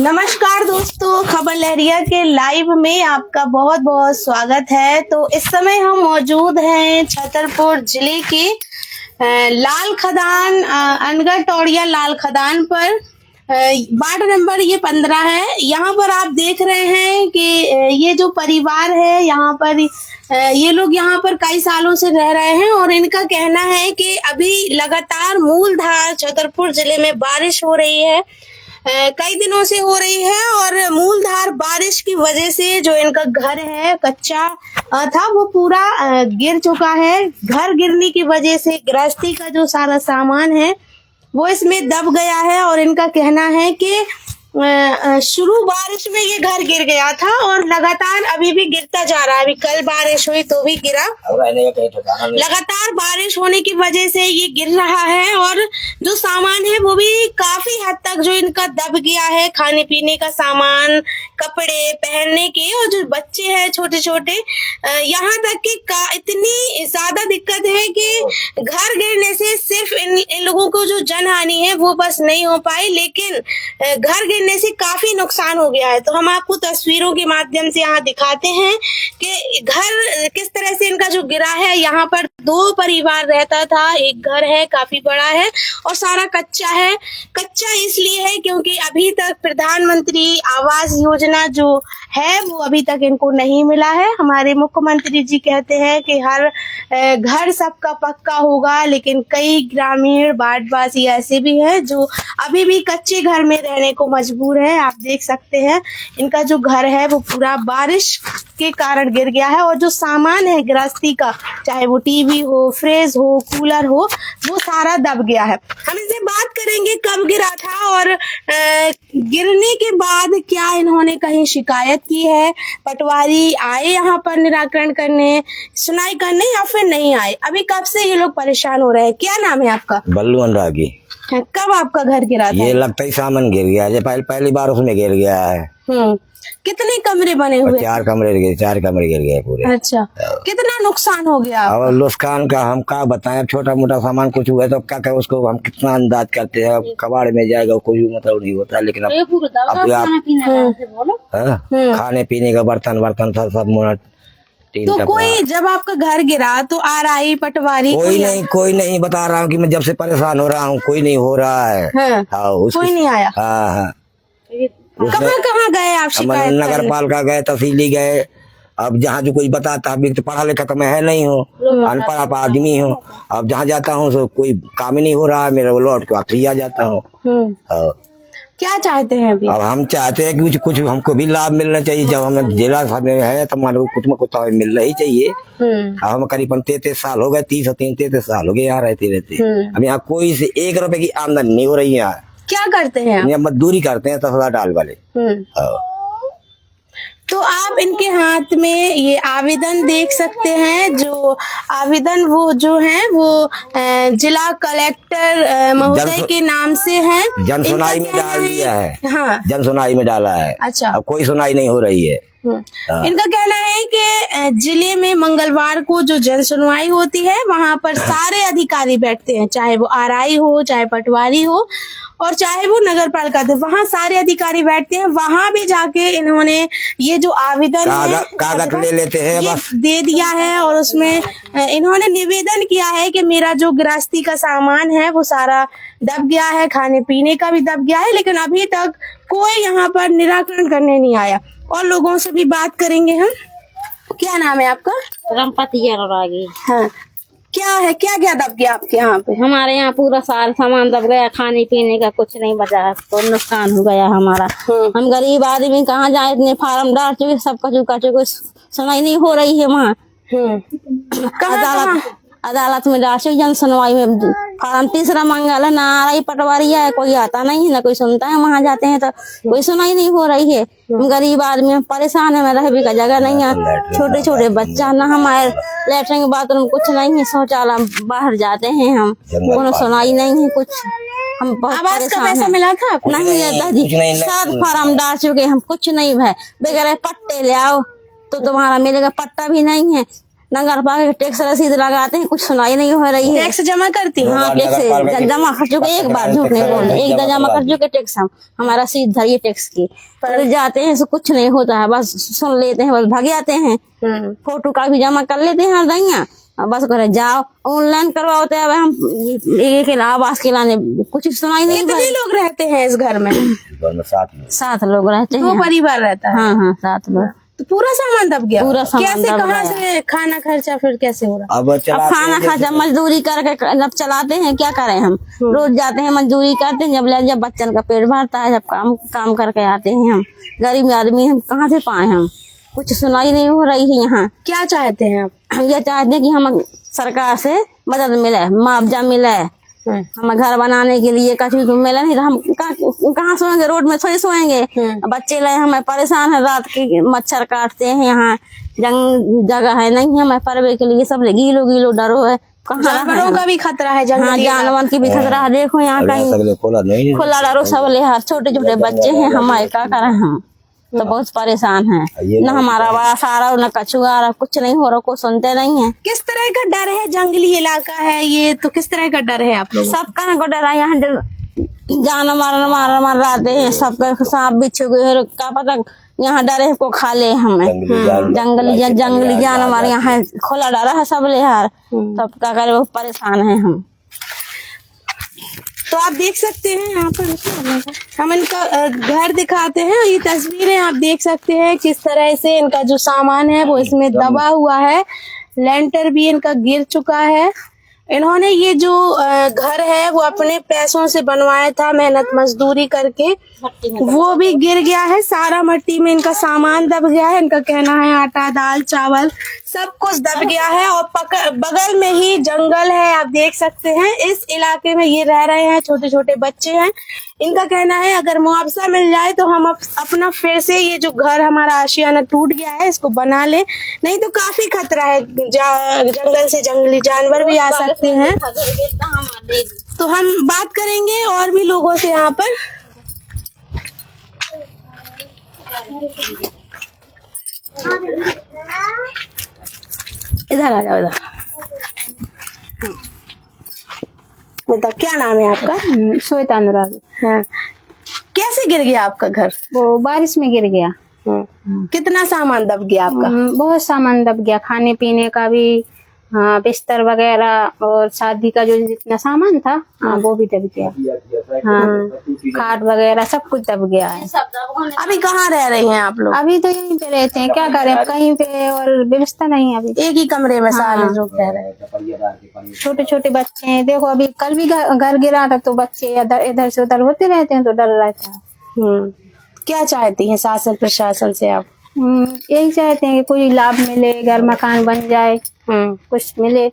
नमस्कार दोस्तों, खबर लहरिया के लाइव में आपका बहुत बहुत स्वागत है। तो इस समय हम मौजूद हैं छतरपुर जिले के लाल खदान अनगढ़ टोड़िया लाल खदान पर। वार्ड नंबर ये 15 है। यहाँ पर आप देख रहे हैं कि ये जो परिवार है यहाँ पर ये लोग यहाँ पर कई सालों से रह रहे हैं और इनका कहना है कि अभी लगातार मूलधार छतरपुर जिले में बारिश हो रही है, कई दिनों से हो रही है और मूलधार बारिश की वजह से जो इनका घर है कच्चा था वो पूरा गिर चुका है। घर गिरने की वजह से गृहस्थी का जो सारा सामान है वो इसमें दब गया है और इनका कहना है कि शुरू बारिश में ये घर गिर गया था और लगातार अभी भी गिरता जा रहा है। अभी कल बारिश हुई तो भी गिरा, लगातार बारिश होने की वजह से ये गिर रहा है और जो सामान है वो भी काफी हद तक जो इनका दब गया है, खाने पीने का सामान, कपड़े पहनने के, और जो बच्चे हैं छोटे छोटे, यहाँ तक कि इतनी ज्यादा दिक्कत है कि घर गिरने से सिर्फ इन लोगों को जो जनहानि है वो बस नहीं हो पाई, लेकिन घर गिरने से काफी नुकसान हो गया है। तो हम आपको तस्वीरों के माध्यम से यहाँ दिखाते हैं कि घर किस तरह से इनका जो गिरा है। यहाँ पर 2 परिवार रहता था, एक घर है काफी बड़ा है और सारा कच्चा है। कच्चा इसलिए है क्योंकि अभी तक प्रधानमंत्री आवास योजना जो है वो अभी तक इनको नहीं मिला है। हमारे मुख्यमंत्री जी कहते हैं कि हर घर सबका पक्का होगा, लेकिन कई ग्रामीण वार्डवासी ऐसे भी हैं जो अभी भी कच्चे घर में रहने को मजबूर है। आप देख सकते हैं इनका जो घर है वो पूरा बारिश के कारण गिर गया है और जो सामान है गृहस्थी का, चाहे वो टीवी हो, फ्रिज हो, कूलर हो, वो सारा दब गया है। हम इनसे बात करेंगे कब गिरा था और गिरने के बाद क्या इन्होंने कहीं शिकायत की है, पटवारी आए यहाँ पर निराकरण करने, सुनाई करने, या फिर नहीं आए। अभी कब से ये लोग परेशान हो रहे हैं। क्या नाम है आपका? बल्लू अनुरागी। कब आपका घर गिरा था? ये लगता ही सामान गिर गया है, पहली बार उसमें गिर गया है। कितने कमरे बने हुए? 4 कमरे गिर गए पूरे। अच्छा, कितना नुकसान हो गया? और नुकसान का हम क्या बताएं, अब छोटा मोटा सामान कुछ हुआ तो क्या कहें, उसको हम कितना अंदाज करते हैं। अब कबाड़ में जाएगा कोई मतलब नहीं होता, लेकिन खाने पीने का बर्तन सब तो कोई जब आपका घर गिरा तो RI पटवारी कोई नहीं बता रहा हूँ कि मैं जब से परेशान हो रहा हूँ कोई नहीं हो रहा है। कोई नहीं आया। कहाँ गए आप शिकायत? नगर पालिका गए, तहसीली गए। अब जहाँ जो कोई बताता, अभी तो पढ़ा लिखा तो मैं है नहीं हूँ, अनपढ़ आदमी हूँ। अब जहाँ जाता हूँ तो कोई काम ही नहीं हो रहा है मेरा, लौट के वापस आ जाता हूँ। क्या चाहते हैं अभी? अब हम चाहते हैं कि कुछ हमको भी लाभ मिलना चाहिए। जब हम जिला में है तो हमारे कुछ न कुछ तो मिलना ही चाहिए। हम करीबन 33 साल हो गए, 33 साल हो गए यहाँ रहते। हम यहाँ कोई से 1 रुपए की आमदनी नहीं हो रही है। यहाँ क्या करते हैं? यहाँ मजदूरी करते हैं 10,000 डाल वाले। तो आप इनके हाथ में ये आवेदन देख सकते हैं। जो आवेदन वो जो है वो जिला कलेक्टर महोदय के नाम से है। जन सुनाई में डाल दिया है। हाँ, जन सुनाई में डाला है। अच्छा, अब कोई सुनाई नहीं हो रही है। इनका कहना है कि जिले में मंगलवार को जो जन सुनवाई होती है वहां पर सारे अधिकारी बैठते हैं, चाहे वो RI हो, चाहे पटवारी हो और चाहे वो नगर पालिका थे, वहाँ सारे अधिकारी बैठते हैं। वहां भी जाके इन्होंने ये जो आवेदन कागज ले लेते हैं, बस दे दिया है और उसमें इन्होंने निवेदन किया है कि मेरा जो गृहस्थी का सामान है वो सारा दब गया है, खाने पीने का भी दब गया है, लेकिन अभी तक कोई यहाँ पर निराकरण करने नहीं आया। और लोगों से भी बात करेंगे हम। क्या नाम है आपका? रमपति अनुरागी। हाँ, क्या है, क्या क्या दब गया आपके यहाँ पे? हमारे यहाँ पूरा सारा सामान दब गया, खाने पीने का कुछ नहीं बचा, तो नुकसान हो गया हमारा। हम गरीब आदमी कहाँ जाए, इतने फार्म डाल चुके, सब कुछ सुनाई नहीं हो रही है वहाँ। अदालत में डाल चुके, जन सुनवाई में फार्म 3रा मंगल है, ना RI पटवारी है, कोई आता नहीं है, ना कोई सुनता है। वहाँ जाते हैं तो कोई सुनाई नहीं हो रही है। हम गरीब आदमी परेशान है, में रहने का जगह नहीं है, छोटे छोटे बच्चा, ना हमारे लेटरिन बाथरूम कुछ नहीं है, शौचालय बाहर जाते हैं हम, कोनो सुनाई नहीं है कुछ। हम बहुत परेशान है। मिला था नहीं है दादी, 7 फार्म डाल चुके, हम कुछ नहीं है। बगैर पट्टे ले आओ तो तुम्हारा मिलेगा, पट्टा भी नहीं है, नगर पालिका टैक्स रसीद लगाते हैं, कुछ सुनाई नहीं हो रही है। टैक्स जमा करती हैं? हाँ, टैक्स जमा कर चुके, एक बार झूठ नहीं बोल, एक बार जमा कर चुके टैक्स हम, हमारा रसीद धरिए टैक्स की। पर जाते हैं तो कुछ नहीं होता है, बस सुन लेते हैं, बस भाग जाते हैं। फोटो का भी जमा कर लेते हैं दैया, बस करे जाओ ऑनलाइन करवाते हैं। अब हम एक आवास के लाने कुछ सुनाई नहीं। कितने लोग रहते हैं इस घर में? 7 लोग रहते हैं। 2 परिवार रहता है? हाँ 7 लोग। तो पूरा सामान दब गया? पूरा सामान कैसे, दब कहाँ गया। से खाना खर्चा फिर कैसे हो रहा? अब अब खाना खर्चा मजदूरी करके अब चलाते हैं, क्या करें हम। रोज जाते हैं मजदूरी करते हैं, जब बच्चन का पेट भरता है, जब काम करके आते हैं हम। गरीब आदमी हम कहाँ से पाए हम, कुछ सुनाई नहीं हो रही है यहाँ। क्या चाहते हैं आप? हम ये चाहते हैं कि हम सरकार से मदद मिले, मुआवजा मिले, हमें घर बनाने के लिए कभी मिले, नहीं तो हम कहाँ सोएंगे, रोड में थोड़ी सोएंगे। बच्चे लाए हमें परेशान है, रात के मच्छर काटते हैं, यहाँ जगह है नहीं हमें परवे के लिए, सब गीलो डरो है। जानवरों का भी खतरा है? हाँ, जानवर की भी खतरा है। देखो यहाँ कहीं खुला डरो, सब ले छोटे छोटे बच्चे हैं हमारे, क्या करें हम तो बहुत परेशान है। न हमारा आवास आ रहा, न कछुआ आ रहा, कुछ नहीं हो रहा, कुछ सुनते नहीं है। किस तरह का डर है? जंगली इलाका है ये, तो किस तरह का डर है आप लोग? सबका को डर है यहाँ, जानवर मार रहते हैं, सबका सांप बिच्छू का पता यहाँ डरे को खा ले हमें। जंगली जानवर यहाँ खुला डरा है सब लेहार, सबका करे बहुत परेशान है हम। तो आप देख सकते हैं यहाँ पर हम इनका घर दिखाते हैं, ये तस्वीरें आप देख सकते हैं किस तरह से इनका जो सामान है वो इसमें दबा हुआ है। लेंटर भी इनका गिर चुका है। इन्होंने ये जो घर है वो अपने पैसों से बनवाया था, मेहनत मजदूरी करके, वो भी गिर गया है। सारा मिट्टी में इनका सामान दब गया है। इनका कहना है आटा दाल चावल सब कुछ दब गया है। और बगल में ही जंगल है, आप देख सकते हैं। इस इलाके में ये रह रहे हैं, छोटे छोटे बच्चे हैं। इनका कहना है अगर मुआवजा मिल जाए तो हम अपना फिर से ये जो घर हमारा आशियाना टूट गया है इसको बना ले, नहीं तो काफी खतरा है, जंगल से जंगली जानवर भी आ सकते हैं। तो हम बात करेंगे और भी लोगों से यहाँ पर। इधर आ जाओ, इधर बताओ क्या नाम है आपका? श्वेता अनुराग। हाँ। कैसे गिर गया आपका घर? वो बारिश में गिर गया। कितना सामान दब गया आपका? बहुत सामान दब गया, खाने पीने का भी, हाँ, बिस्तर वगैरह और शादी का जो जितना सामान था, हाँ, वो भी दब गया। हाँ, खाट वगैरह सब कुछ दब गया है। अभी कहाँ रह रहे हैं आप लोग? अभी तो यहीं पे रहते हैं, क्या करें, कहीं पे और व्यवस्था नहीं है अभी। एक ही कमरे में सारे लोग रह रहे हैं। छोटे छोटे बच्चे हैं। देखो अभी कल भी घर गिरा था तो बच्चे इधर से उधर होते रहते हैं, तो डर रहता है। क्या चाहती हैं शासन प्रशासन से आप? यही चाहते हैं कि कोई लाभ मिले, घर मकान बन जाए, कुछ मिले।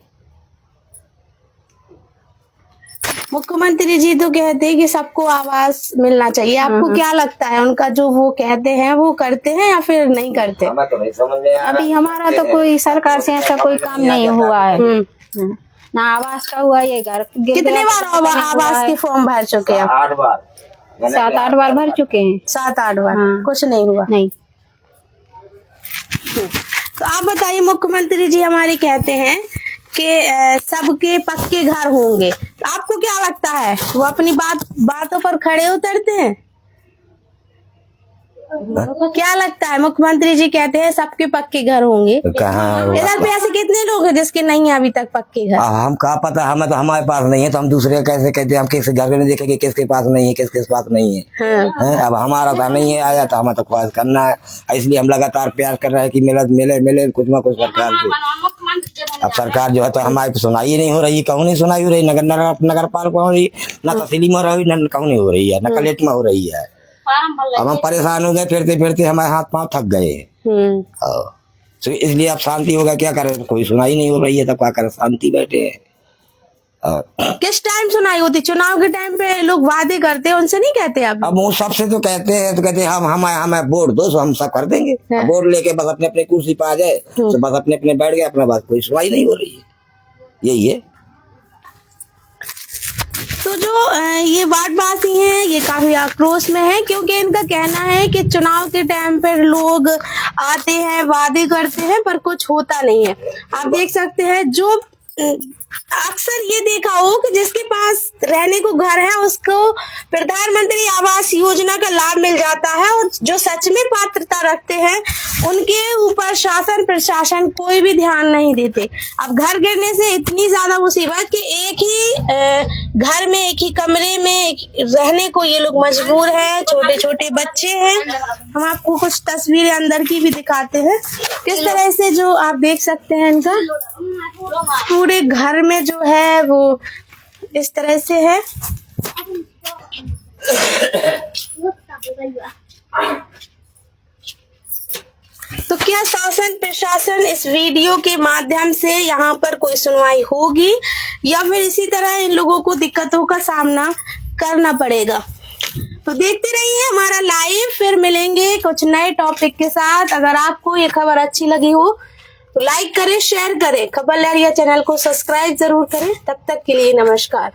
मुख्यमंत्री जी तो कहते हैं कि सबको आवास मिलना चाहिए। आपको क्या लगता है, उनका जो वो कहते हैं वो करते हैं या फिर नहीं करते? अभी हमारा तो कोई सरकार से ऐसा कोई काम नहीं हुआ है, ना आवास का हुआ। ये घर कितने बार आवास के फॉर्म भर चुके हैं? 8 बार, 7-8 बार भर चुके हैं। 7-8 बार? हाँ। कुछ नहीं हुआ? नहीं। तो आप बताइए, मुख्यमंत्री जी हमारे कहते हैं कि सबके पक्के घर होंगे, तो आपको क्या लगता है वो अपनी बातों पर खड़े उतरते हैं? क्या लगता है? मुख्यमंत्री जी कहते हैं सबके पक्के घर होंगे, कहाँ इधर पे ऐसे कितने लोग हैं जिसके नहीं है अभी तक पक्के घर? हम कहा पता, हमें तो हमारे पास नहीं है तो हम दूसरे कैसे कहते हैं? हम किसी घर में देखेंगे किसके पास नहीं है, किसके पास नहीं है। अब हमारा घर नहीं है आया तो हमें तो ख्वाहिश करना है, इसलिए हम लगातार प्रयास कर रहे हैं कि मिले कुछ ना कुछ सरकार से। अब सरकार जो है तो हमारी सुनाई नहीं हो रही, कहूँ नहीं सुनाई हो रही, नगर पालिका हो रही, न तहसीली में हो रही, न कहूँ नहीं हो रही है, न कलेक्टर में हो रही है। अब हम परेशान हो गए, फिरते फिरते हमारे हाथ पांव थक गए। तो इसलिए अब शांति होगा, क्या करें, कोई सुनाई नहीं हो रही है, तब क्या करें, शांति बैठे हैं। किस टाइम सुनाई होती? चुनाव के टाइम पे लोग वादे करते हैं, उनसे नहीं कहते आप? अब वो सबसे तो कहते हैं, तो कहते हैं हमें वोट दो, हम सब कर देंगे। वोट लेके बस अपने अपने कुर्सी पे आ जाए तो बस अपने अपने बैठ गए अपना, बात कोई सुनाई नहीं हो रही है, यही है। तो जो ये वार्डवासी हैं ये काफी काफी आक्रोश में है, क्योंकि इनका कहना है कि चुनाव के टाइम पर लोग आते हैं, वादे करते हैं, पर कुछ होता नहीं है। आप देख सकते हैं, जो अक्सर ये देखा हो कि जिसके पास रहने को घर है उसको प्रधानमंत्री आवास योजना का लाभ मिल जाता है, और जो सच में पात्रता रखते हैं उनके ऊपर शासन प्रशासन कोई भी ध्यान नहीं देते। अब घर गिरने से इतनी ज्यादा मुसीबत कि एक ही घर में, एक ही कमरे में रहने को ये लोग मजबूर हैं। छोटे छोटे बच्चे हैं। हम आपको कुछ तस्वीरें अंदर की भी दिखाते हैं, किस तरह से जो आप देख सकते हैं इनका पूरे घर में जो है वो इस तरह से है। तो क्या शासन प्रशासन इस वीडियो के माध्यम से यहाँ पर कोई सुनवाई होगी, या फिर इसी तरह इन लोगों को दिक्कतों का सामना करना पड़ेगा? तो देखते रहिए हमारा लाइव, फिर मिलेंगे कुछ नए टॉपिक के साथ। अगर आपको ये खबर अच्छी लगी हो तो लाइक करें, शेयर करें, खबर लहरिया चैनल को सब्सक्राइब जरूर करें। तब तक के लिए नमस्कार।